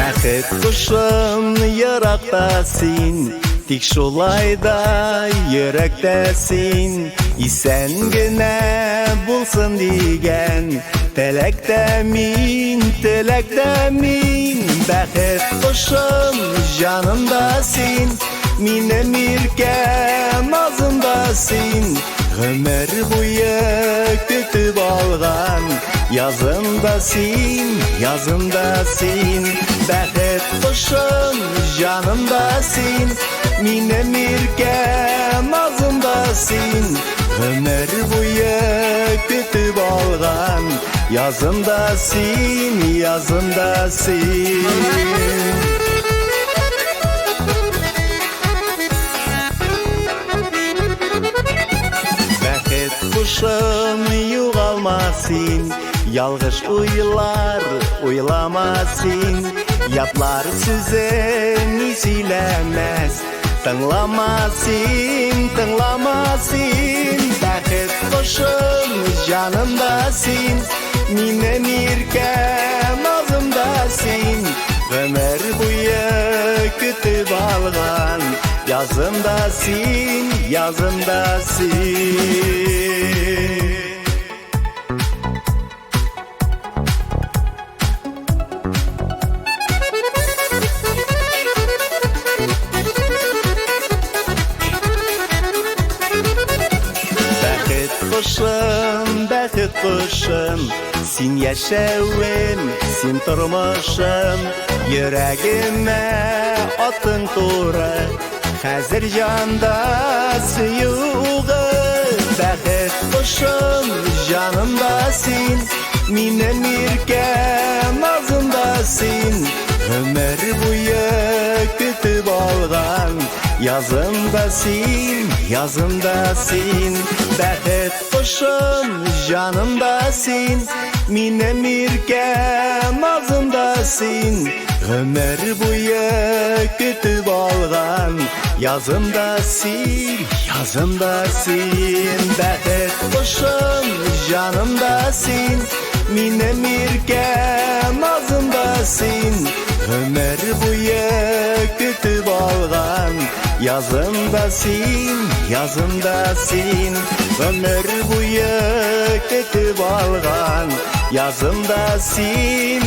Бәхет құшын йырақтасың, тик шулай да йөрәктәсің. Исән генә булсын дигән, теләктә мин. Бәхет құшын жанымда син, минем иркә назымда син. Гомер буе көтүп алган, язымда син. Бәхет құшын жанымда син, минем иркә назымда син. Гомер буе көтүп алган, язымда син. Бәхет құшын юғалмасын, ялғыш уйлар уйламасын. Ятлар сүзен сөйләмәс, тыңламасын. Бәхет құшын жанымда син, минем иркә назымда син. Гомер буе көтүп алган, язымда син. Бәхет құшын, син яшәвем, син тормышым. Йөрәгемә атың туры, хәзер җанда сөюгы. Бәхет құшын жанымда син, минем иркә назымда син. Гомер буе көтүп алган, язымда син. Бәхет құшын жанымда син, минем иркә назымда син. Гомер буе көтүп алган, язымда син. Бәхет құшын жанымда син, минем иркә назымда син. Гомер буе көтүп алган, язымда син. Гомер буе көтүп алган, язымда син.